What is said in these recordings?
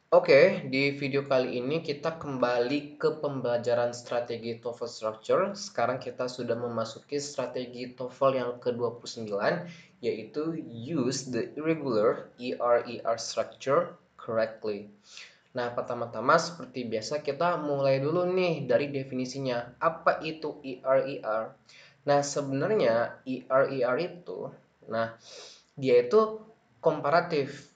Oke, di video kali ini kita kembali ke pembelajaran strategi TOEFL Structure. Sekarang kita sudah memasuki strategi TOEFL yang ke-29, yaitu Use the Irregular ER structure correctly. Nah, pertama-tama seperti biasa kita mulai dulu nih dari definisinya. Apa itu ER? Nah, sebenarnya ER itu, dia itu komparatif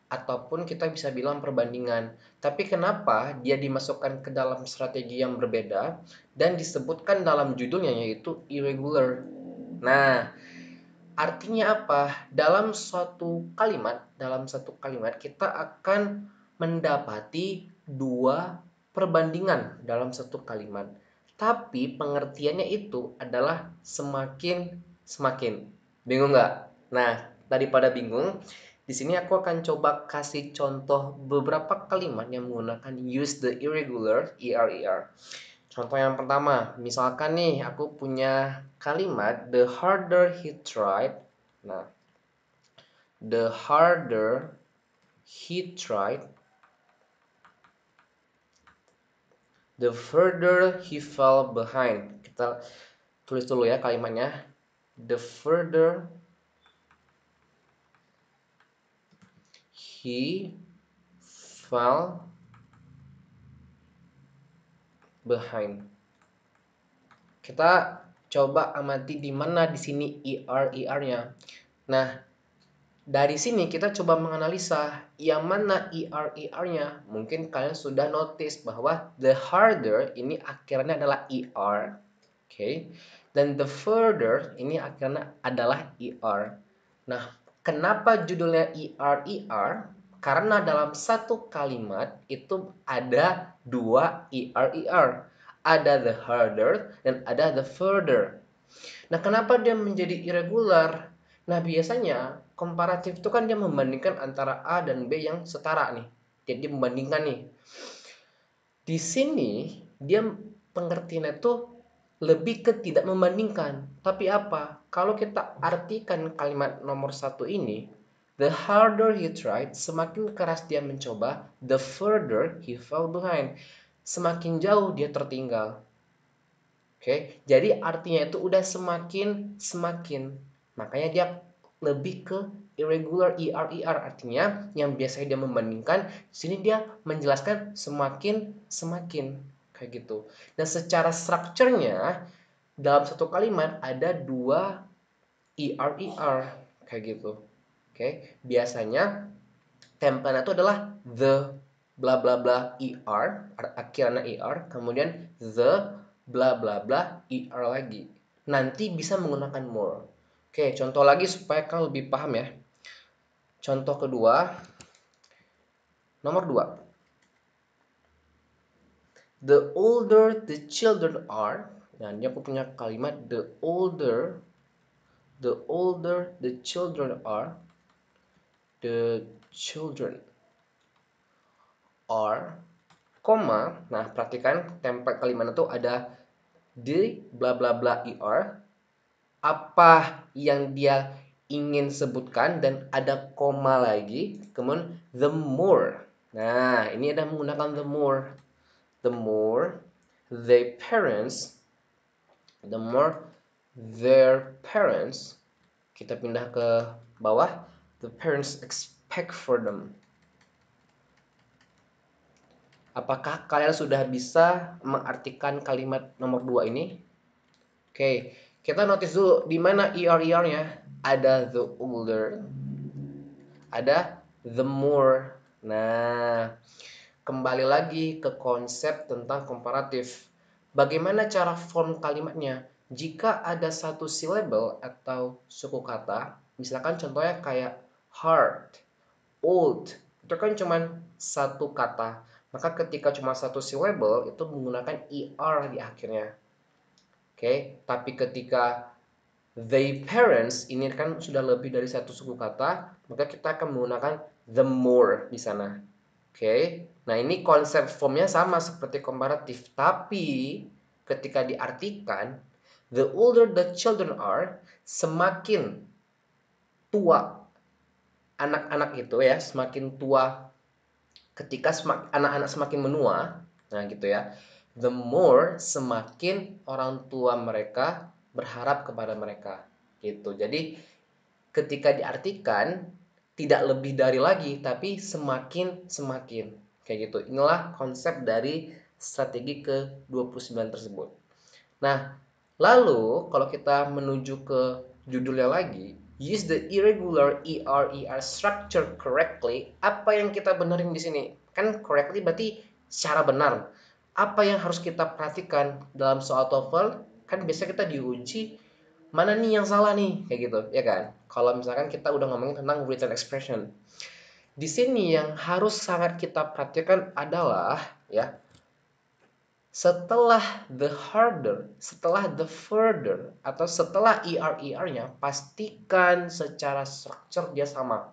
ataupun kita bisa bilang perbandingan. Tapi kenapa dia dimasukkan ke dalam strategi yang berbeda dan disebutkan dalam judulnya yaitu irregular. Nah, artinya apa? Dalam satu kalimat kita akan mendapati dua perbandingan dalam satu kalimat. Tapi pengertiannya itu adalah semakin semakin. Bingung nggak? Nah, daripada bingung, di sini aku akan coba kasih contoh beberapa kalimat yang menggunakan use the irregular ER. Contoh yang pertama, misalkan nih aku punya kalimat the harder he tried. Nah, the harder he tried, the further he fell behind. Kita tulis dulu ya kalimatnya. The further he fell behind. Kita coba amati di mana di sini ER-nya. Nah, dari sini kita coba menganalisa yang mana ER-nya. Mungkin kalian sudah notice bahwa the harder ini akhirnya adalah ER. Oke. Dan the further ini akhirnya adalah ER. Nah, kenapa judulnya ER? Karena dalam satu kalimat itu ada dua ER. Ada the harder dan ada the further. Nah, kenapa dia menjadi irregular? Nah, biasanya komparatif itu kan dia membandingkan antara A dan B yang setara nih. Jadi dia membandingkan nih. Di sini dia pengertiannya itu lebih ke tidak membandingkan. Tapi apa? Kalau kita artikan kalimat nomor satu ini, the harder he tried, semakin keras dia mencoba, the further he fell behind. Semakin jauh dia tertinggal. Oke, jadi artinya itu udah semakin semakin. Makanya dia lebih ke irregular artinya yang biasanya dia membandingkan, di sini dia menjelaskan semakin semakin kayak gitu. Dan secara strukturnya dalam satu kalimat ada dua kayak gitu. Oke, biasanya template itu adalah the bla bla bla akhirnya kemudian the bla bla bla lagi. Nanti bisa menggunakan more. Oke, contoh lagi supaya kalian lebih paham ya. Contoh kedua, nomor 2. The older the children are, nah ini aku punya kalimat the older the children are, the children are, koma. Nah, perhatikan template kalimat itu ada di bla bla bla apa yang dia ingin sebutkan dan ada koma lagi, kemudian the more. Nah, ini ada menggunakan the more their parents, the more their parents. Kita pindah ke bawah, the parents expect for them. Apakah kalian sudah bisa mengartikan kalimat nomor 2 ini? Oke, kita notice dulu di mana ER-nya. Ada the older, ada the more. Nah, kembali lagi ke konsep tentang komparatif. Bagaimana cara form kalimatnya? Jika ada satu syllable atau suku kata, misalkan contohnya kayak hard, old, itu kan cuma satu kata. Maka ketika cuma satu syllable, itu menggunakan ER di akhirnya. Oke, tapi ketika they parents ini kan sudah lebih dari satu suku kata, maka kita akan menggunakan the more di sana. Oke, nah ini konsep formnya sama seperti komparatif, tapi ketika diartikan, the older the children are, semakin tua anak-anak itu ya, semakin tua ketika anak-anak semakin menua, nah gitu ya, the more semakin orang tua mereka berharap kepada mereka gitu. Jadi ketika diartikan tidak lebih dari lagi, tapi semakin semakin kayak gitu. Inilah konsep dari strategi ke-29 tersebut. Nah, lalu kalau kita menuju ke judulnya lagi, use the irregular ER structure correctly. Apa yang kita benerin di sini? Kan correctly berarti secara benar. Apa yang harus kita perhatikan dalam soal TOEFL? Kan biasanya kita diuji mana nih yang salah nih, kayak gitu, ya kan? Kalau misalkan kita udah ngomongin tentang written expression. Di sini yang harus sangat kita perhatikan adalah ya, setelah the harder, setelah the further, atau setelah ER-nya, pastikan secara structure dia sama.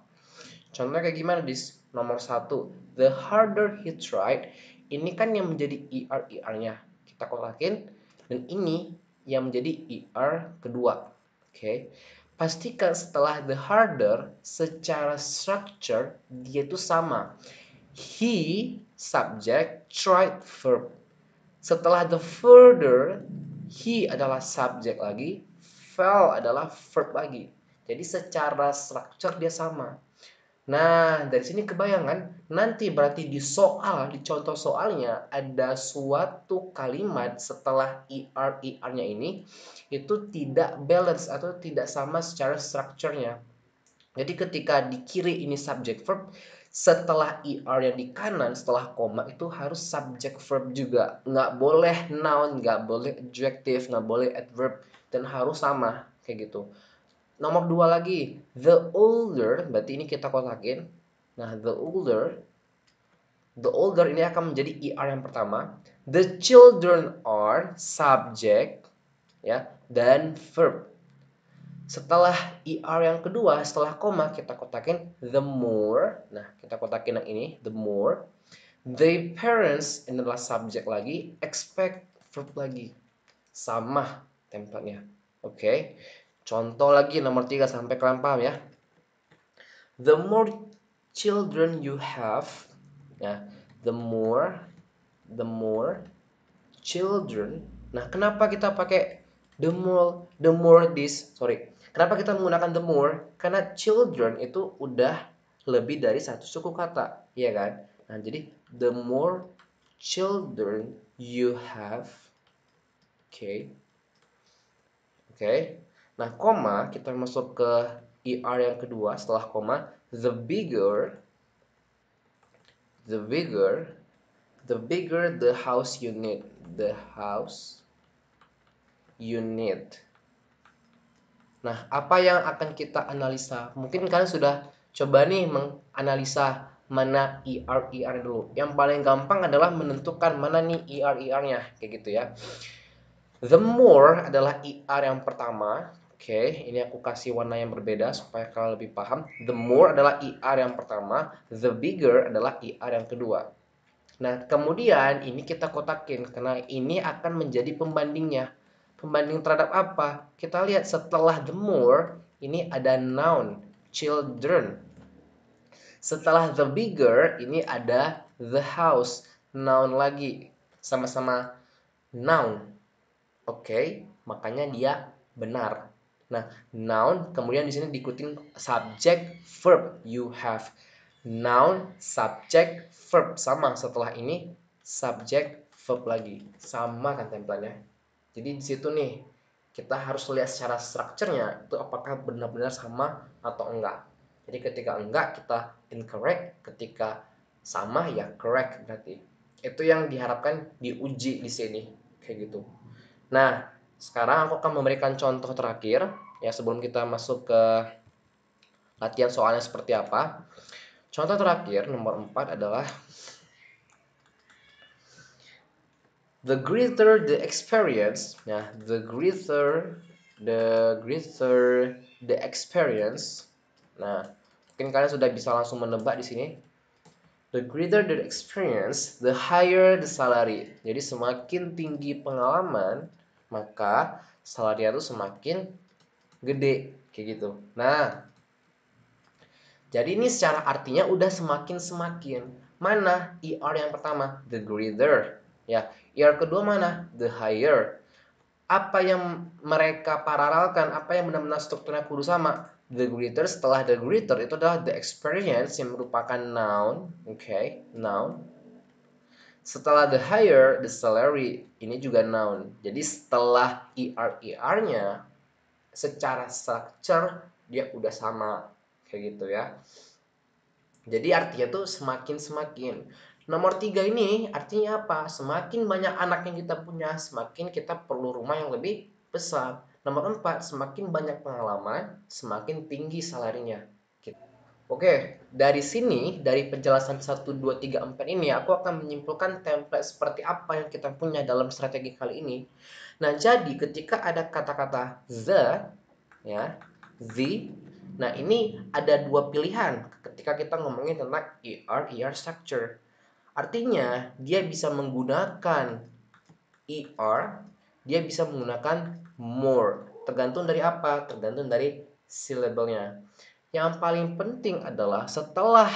Contohnya kayak gimana, Dis? Nomor 1, the harder he tried. Ini kan yang menjadi ER-nya. Kita kotakin. Dan ini yang menjadi ER kedua. Oke. Pastikan setelah the harder, secara structure, dia itu sama. He, subject, tried, verb. Setelah the further, he adalah subjek lagi, fell adalah verb lagi. Jadi secara structure dia sama. Nah, dari sini kebayangan, nanti berarti di soal, di contoh soalnya, ada suatu kalimat setelah ER-nya ini, itu tidak balance atau tidak sama secara strukturnya. Jadi ketika di kiri ini subject verb, setelah ER yang di kanan, setelah koma itu harus subject verb juga. Nggak boleh noun, nggak boleh adjective, nggak boleh adverb, dan harus sama, kayak gitu. Nomor 2 lagi, the older, berarti ini kita kotakin. Nah, the older ini akan menjadi ER yang pertama. The children are subject, ya, dan verb. Setelah ER yang kedua, setelah koma, kita kotakin the more. Nah, kita kotakin yang ini, the more. The parents, ini adalah subjek lagi, expect verb lagi. Sama template-nya. Oke. Contoh lagi nomor 3 sampai kalian paham ya. The more children you have, ya, the more children. Nah, kenapa kita pakai the more this, sorry. Kenapa kita menggunakan the more? Karena children itu udah lebih dari satu suku kata, ya kan? Nah, jadi the more children you have. Oke. Oke. Nah, koma kita masuk ke ER yang kedua setelah koma, the bigger the house you need. The house you need. Nah, apa yang akan kita analisa? Mungkin kalian sudah coba nih menganalisa mana ER dulu. Yang paling gampang adalah menentukan mana nih ER-nya, kayak gitu ya. The more adalah ER yang pertama. Oke, ini aku kasih warna yang berbeda supaya kalian lebih paham. The more adalah ER yang pertama, the bigger adalah ER yang kedua. Nah, kemudian ini kita kotakin karena ini akan menjadi pembandingnya. Pembanding terhadap apa? Kita lihat setelah the more, ini ada noun, children. Setelah the bigger, ini ada the house, noun lagi. Sama-sama noun. Oke, makanya dia benar. Nah, noun kemudian di sini diikutin subject verb you have. Noun, subject, verb sama setelah ini subject verb lagi. Sama kan template-nya. Jadi di situ nih kita harus lihat secara strukturnya itu apakah benar-benar sama atau enggak. Jadi ketika enggak kita incorrect, ketika sama ya correct berarti. Itu yang diharapkan diuji di sini kayak gitu. Nah, sekarang aku akan memberikan contoh terakhir ya sebelum kita masuk ke latihan soalnya seperti apa. Contoh terakhir nomor 4 adalah the greater the experience. Nah, the greater the experience. Nah, mungkin kalian sudah bisa langsung menebak di sini. The greater the experience, the higher the salary. Jadi semakin tinggi pengalaman, maka salary itu semakin gede, kayak gitu. Nah, jadi ini secara artinya udah semakin-semakin. Mana ER yang pertama? The greater. Ya, ER kedua mana? The higher. Apa yang mereka paralelkan, apa yang benar-benar strukturnya kudu sama? The greater, setelah the greater itu adalah the experience yang merupakan noun, okay, noun. Setelah the higher, the salary, ini juga noun. Jadi setelah ER-nya secara structure dia udah sama kayak gitu ya. Jadi artinya tuh semakin. Nomor 3 ini artinya apa? Semakin banyak anak yang kita punya, semakin kita perlu rumah yang lebih besar. Nomor 4, semakin banyak pengalaman, semakin tinggi salarinya. Oke, dari sini, dari penjelasan 1, 2, 3, 4 ini, aku akan menyimpulkan template seperti apa yang kita punya dalam strategi kali ini. Nah, jadi ketika ada kata-kata the, ya, the, nah ini ada dua pilihan ketika kita ngomongin tentang ER structure. Artinya, dia bisa menggunakan ER, dia bisa menggunakan more. Tergantung dari apa? Tergantung dari syllable-nya. Yang paling penting adalah setelah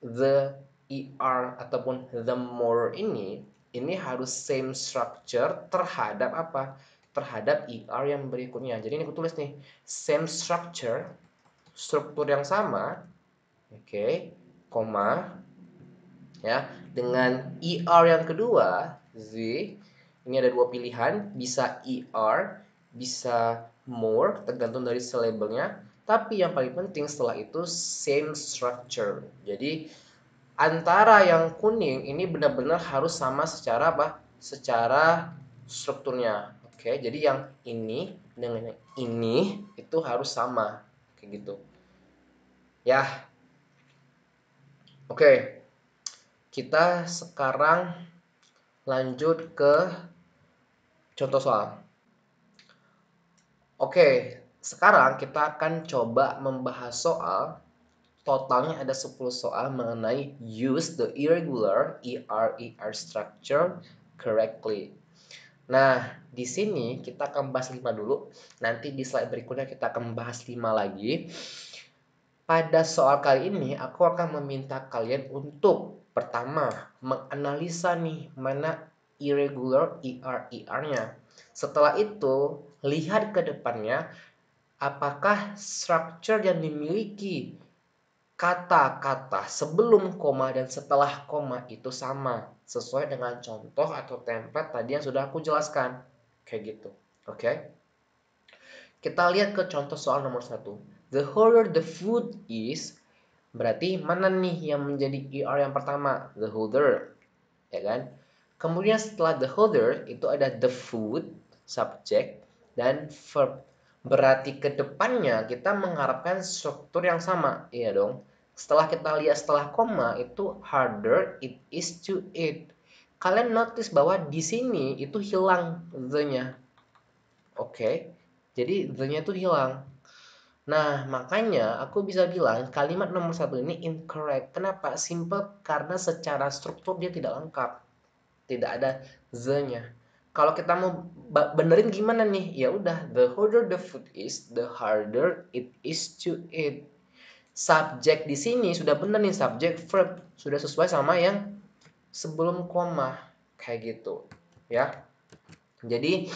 the ER ataupun the more ini harus same structure terhadap apa? Terhadap ER yang berikutnya. Jadi ini aku tulis nih, same structure, struktur yang sama, oke, koma, ya, dengan ER yang kedua, the, ini ada dua pilihan, bisa ER, bisa more, tergantung dari syllable-nya. Tapi yang paling penting setelah itu same structure. Jadi antara yang kuning ini benar-benar harus sama secara apa? Secara strukturnya. Oke, jadi yang ini dengan ini itu harus sama kayak gitu. Ya. Oke. Kita sekarang lanjut ke contoh soal. Oke, sekarang kita akan coba membahas soal. Totalnya ada 10 soal mengenai use the irregular ER structure correctly. Nah, di sini kita akan bahas 5 dulu. Nanti di slide berikutnya kita akan bahas 5 lagi. Pada soal kali ini, aku akan meminta kalian untuk pertama, menganalisa nih mana irregular ER-nya. Setelah itu, lihat ke depannya apakah structure yang dimiliki kata-kata sebelum koma dan setelah koma itu sama sesuai dengan contoh atau template tadi yang sudah aku jelaskan kayak gitu. Oke, kita lihat ke contoh soal nomor 1. The holder the food is, berarti mana nih yang menjadi ER yang pertama? The holder, ya kan? Kemudian setelah the holder itu ada the food, subject, dan verb. Berarti ke depannya kita mengharapkan struktur yang sama, iya dong. Setelah kita lihat setelah koma itu harder it is to eat. Kalian notice bahwa di sini itu hilang the-nya. Oke. Jadi the-nya itu hilang. Nah, makanya aku bisa bilang kalimat nomor 1 ini incorrect. Kenapa? Simple karena secara struktur dia tidak lengkap. Tidak ada the-nya. Kalau kita mau benerin gimana nih? Ya udah, the harder the food is, the harder it is to eat. Subjek di sini sudah bener nih, subjek verb sudah sesuai sama yang sebelum koma kayak gitu, ya. Jadi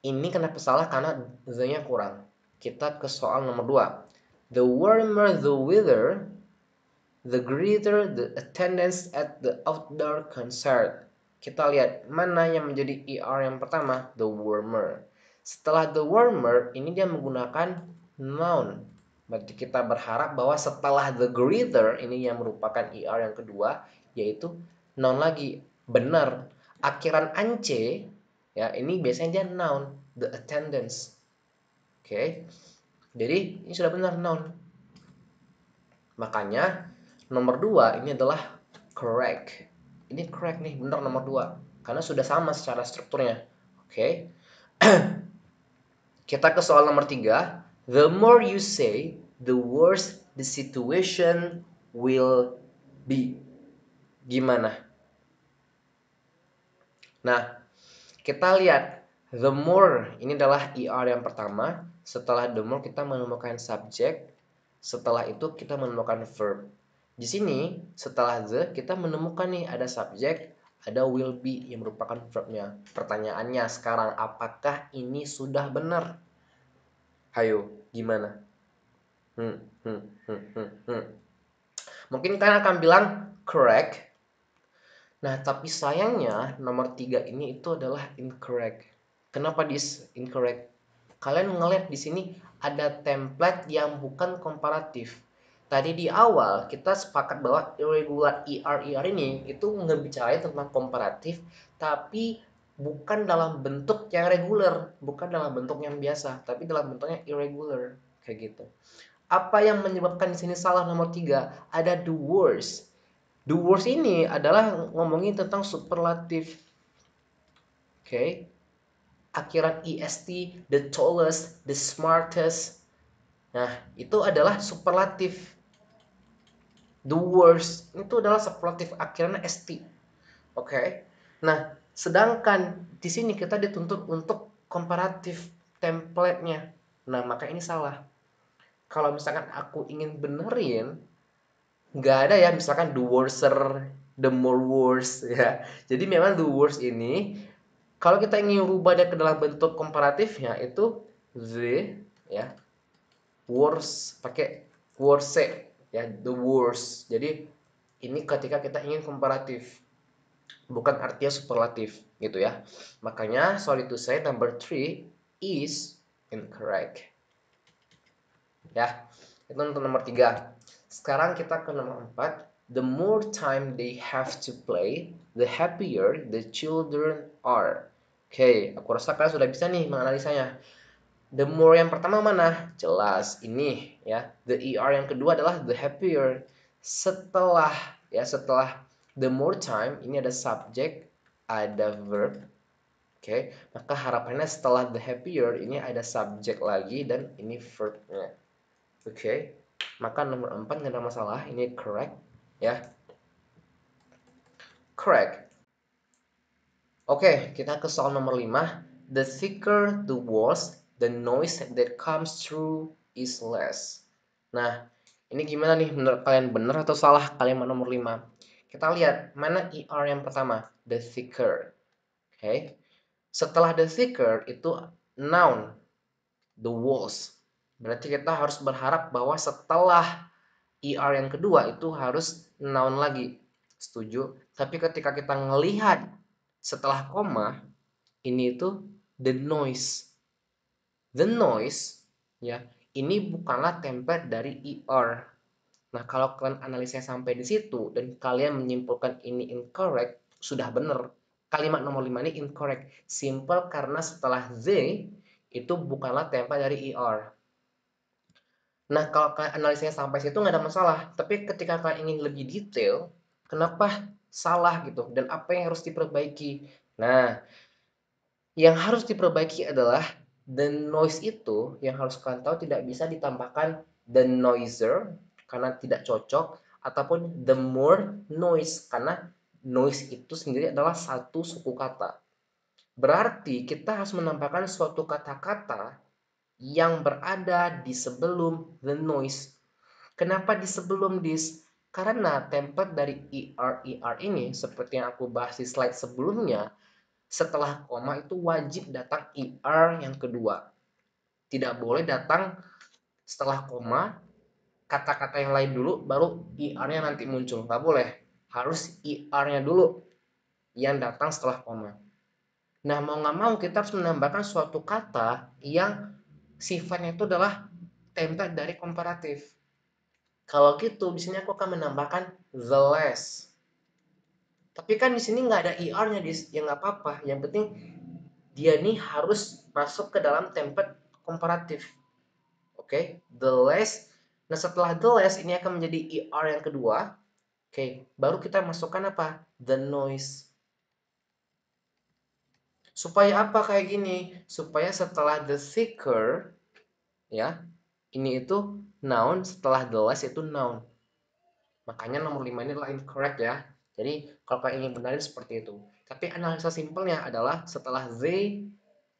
ini kenapa salah karena the-nya kurang. Kita ke soal nomor 2. The warmer the weather, the greater the attendance at the outdoor concert. Kita lihat mana yang menjadi ER yang pertama, the warmer. Setelah the warmer, ini dia menggunakan noun. Berarti kita berharap bahwa setelah the greater, ini yang merupakan ER yang kedua, yaitu noun lagi. Benar. Akhiran ance, ya ini biasanya dia noun, the attendance. Oke. Jadi ini sudah benar noun. Makanya nomor 2 ini adalah correct. Ini correct nih, benar nomor 2. Karena sudah sama secara strukturnya. Oke. Kita ke soal nomor 3. The more you say, the worse the situation will be. Gimana? Nah, kita lihat the more ini adalah ER yang pertama. Setelah the more kita menemukan subject. Setelah itu kita menemukan verb. Di sini setelah the kita menemukan nih ada subjek, ada will be yang merupakan verbnya. Pertanyaannya sekarang, apakah ini sudah benar? Hayo, gimana? Hmm, hmm, hmm, hmm, hmm. Mungkin kalian akan bilang correct. Nah, tapi sayangnya nomor 3 ini itu adalah incorrect. Kenapa incorrect? Kalian ngeliat di sini ada template yang bukan komparatif. Tadi di awal kita sepakat bahwa irregular ER ini itu ngebicarain tentang komparatif, tapi bukan dalam bentuk yang regular, bukan dalam bentuk yang biasa, tapi dalam bentuknya irregular kayak gitu. Apa yang menyebabkan di sini salah nomor 3? Ada the worst. The worst ini adalah ngomongin tentang superlatif. Oke. Okay? Akhiran est, the tallest, the smartest. Nah, itu adalah superlatif. The worst itu adalah superlatif akhirannya st. Oke. Okay? Nah, sedangkan di sini kita dituntut untuk komparatif template-nya. Nah, maka ini salah. Kalau misalkan aku ingin benerin, nggak ada ya misalkan the worser, the more worse ya. Jadi memang the worst ini kalau kita ingin rubah dia ke dalam bentuk komparatifnya itu the ya worse pakai worse ya the worst. Jadi ini ketika kita ingin komparatif bukan artinya superlatif gitu ya. Makanya sorry to say number 3 is incorrect. Ya. Itu untuk nomor 3. Sekarang kita ke nomor 4. The more time they have to play, the happier the children are. Oke, aku rasa kalian sudah bisa nih menganalisanya. The more yang pertama mana? Jelas ini ya. The ER yang kedua adalah the happier. Setelah the more time ini ada subject, ada verb. Oke, maka harapannya setelah the happier ini ada subjek lagi dan ini verbnya. Oke, maka nomor 4 nggak ada masalah. Ini correct ya. Correct. Oke, kita ke soal nomor 5. The thicker the walls, the noise that comes through is less. Nah, ini gimana nih menurut kalian, benar atau salah kalimat nomor 5? Kita lihat mana ER yang pertama, the thicker. Oke. Setelah the thicker itu noun, the walls. Berarti kita harus berharap bahwa setelah ER yang kedua itu harus noun lagi. Setuju? Tapi ketika kita ngelihat setelah koma, ini itu the noise. The noise, ya, ini bukanlah template dari ER. Nah, kalau kalian analisnya sampai di situ dan kalian menyimpulkan ini incorrect, sudah benar. Kalimat nomor 5 ini incorrect. Simple karena setelah the itu bukanlah template dari ER. Nah, kalau kalian analisanya sampai situ nggak ada masalah. Tapi ketika kalian ingin lebih detail, kenapa salah gitu dan apa yang harus diperbaiki? Nah, yang harus diperbaiki adalah the noise itu yang harus kalian tahu tidak bisa ditambahkan the noiser karena tidak cocok ataupun the more noise karena noise itu sendiri adalah satu suku kata. Berarti kita harus menambahkan suatu kata-kata yang berada di sebelum the noise. Kenapa di sebelum this? Karena template dari ER ini seperti yang aku bahas di slide sebelumnya, setelah koma itu wajib datang ER yang kedua. Tidak boleh datang setelah koma kata-kata yang lain dulu baru ER-nya nanti muncul. Nggak boleh. Harus ER-nya dulu yang datang setelah koma. Nah, mau nggak mau kita harus menambahkan suatu kata yang sifatnya itu adalah template dari komparatif. Kalau gitu, di sini aku akan menambahkan the less. Tapi kan di sini nggak ada ER-nya, ya nggak apa-apa. Yang penting dia nih harus masuk ke dalam template komparatif. Oke, the less. Nah, setelah the less ini akan menjadi ER yang kedua. Oke, baru kita masukkan apa? The noise. Supaya apa kayak gini? Supaya setelah the thicker, ya, ini itu noun, setelah the less itu noun. Makanya nomor 5 ini adalah incorrect ya. Jadi kalau kalian ingin benarin seperti itu. Tapi analisa simpelnya adalah setelah they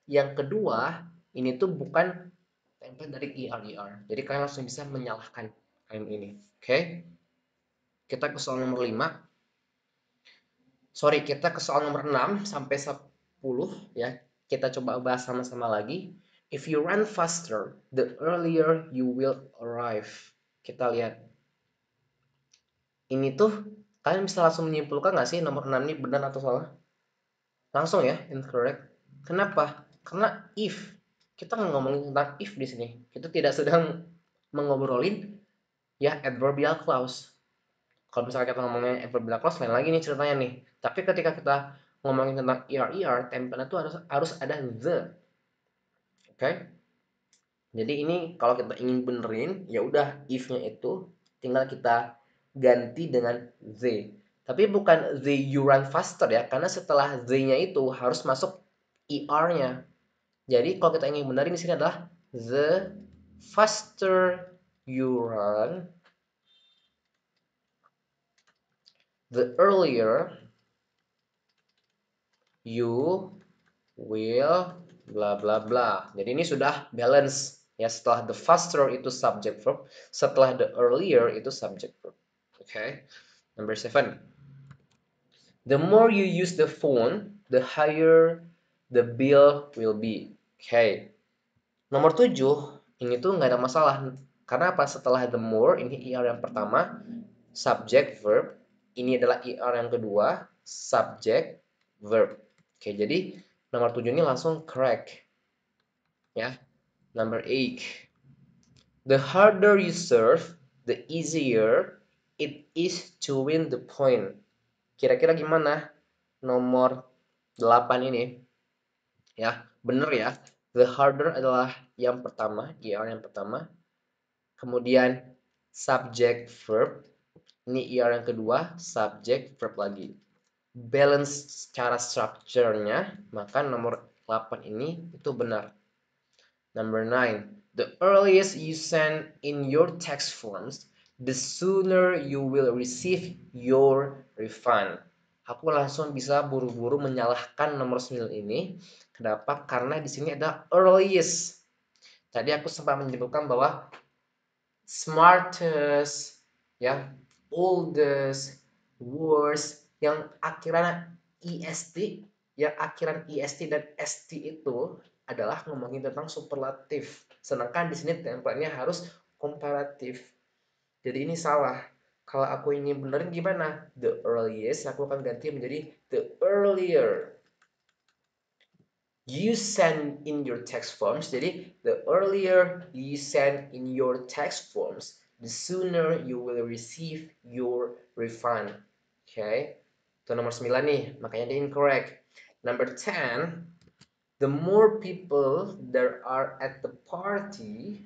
yang kedua ini tuh bukan template dari ER. Jadi kalian langsung bisa menyalahkan kalian ini. Oke? Kita ke soal nomor 5. Sorry, kita ke soal nomor 6 sampai 10 ya. Kita coba bahas sama-sama lagi. If you run faster, the earlier you will arrive. Kita lihat. Ini tuh kalian bisa langsung menyimpulkan nggak sih nomor 6 ini benar atau salah? Langsung ya, incorrect. Kenapa? Karena if. Kita nggak ngomongin tentang if di sini. Kita tidak sedang mengobrolin ya adverbial clause. Kalau misalnya kita ngomongin adverbial clause lain lagi nih ceritanya nih. Tapi ketika kita ngomongin tentang template itu harus ada the. Oke? Jadi ini kalau kita ingin benerin, ya udah if-nya itu tinggal kita ganti dengan the. Tapi bukan the you run faster ya, karena setelah the-nya itu harus masuk er-nya. Jadi kalau kita ingin benerin di sini adalah the faster you run, the earlier you will bla bla bla. Jadi ini sudah balance ya, setelah the faster itu subject verb, setelah the earlier itu subject verb. Okay. Number 7. The more you use the phone, the higher the bill will be. Okay. Nomor 7, ini tuh nggak ada masalah. Karena apa? Setelah the more, ini er yang pertama, subject verb. Ini adalah er yang kedua, subject verb. Oke, jadi nomor 7 ini langsung correct. Ya. Number 8. The harder you serve, the easier it is to win the point. Kira-kira gimana nomor 8 ini? Ya, bener ya. The harder adalah yang pertama, er yang pertama. Kemudian subject verb. Ini er yang kedua, subject verb lagi. Balance secara structure-nya, maka nomor 8 ini itu benar. Number 9. The earliest you send in your tax forms, the sooner you will receive your refund. Aku langsung bisa buru-buru menyalahkan nomor 9 ini. Kenapa? Karena di sini ada earliest. Tadi aku sempat menyebutkan bahwa smartest, ya, oldest, worst, yang akhiran est, yang akhiran est dan st itu adalah ngomongin tentang superlatif. Sedangkan di sini template-nya harus komparatif. Jadi ini salah. Kalau aku ingin benerin gimana? The earliest, aku akan ganti menjadi the earlier you send in your text forms. Jadi the earlier you send in your text forms, the sooner you will receive your refund. Okay, itu nomor 9 nih, makanya dia incorrect. Number 10, the more people there are at the party,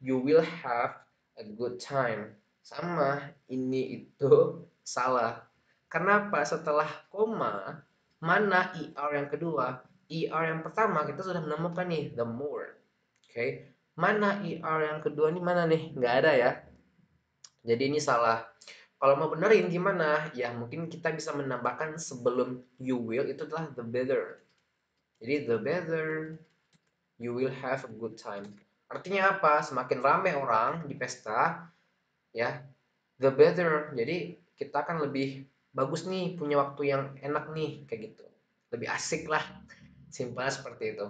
you will have a good time. Sama, ini itu salah. Kenapa? Setelah koma, mana er yang kedua? Er yang pertama kita sudah menemukan nih, the more. Oke. Mana er yang kedua nih mana nih? Nggak ada ya. Jadi ini salah. Kalau mau benerin gimana? Ya mungkin kita bisa menambahkan sebelum you will itu adalah the better. Jadi the better you will have a good time. Artinya apa? Semakin ramai orang di pesta, ya, the better. Jadi kita akan lebih bagus nih, punya waktu yang enak nih, kayak gitu. Lebih asik lah. Simpelnya seperti itu.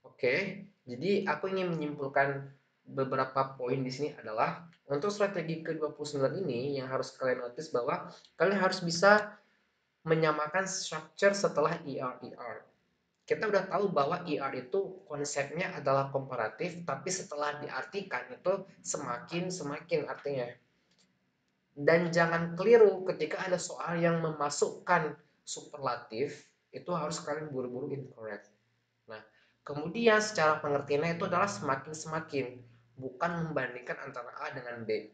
Oke, jadi aku ingin menyimpulkan beberapa poin di sini adalah untuk strategi ke-29 ini yang harus kalian notice bahwa kalian harus bisa menyamakan structure setelah er. Kita udah tahu bahwa er itu konsepnya adalah komparatif, tapi setelah diartikan itu semakin artinya. Dan jangan keliru ketika ada soal yang memasukkan superlatif, itu harus kalian buru-buru incorrect. Nah, kemudian secara pengertiannya itu adalah semakin, bukan membandingkan antara A dengan B.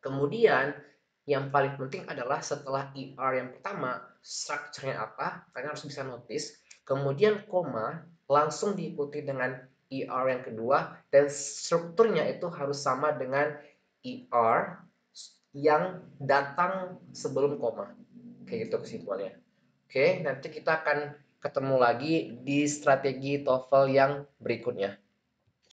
Kemudian, yang paling penting adalah setelah er yang pertama, strukturnya apa, kalian harus bisa notice. Kemudian koma, langsung diikuti dengan er yang kedua, dan strukturnya itu harus sama dengan er yang datang sebelum koma. Kayak gitu kesimpulannya. Oke, nanti kita akan ketemu lagi di strategi TOEFL yang berikutnya.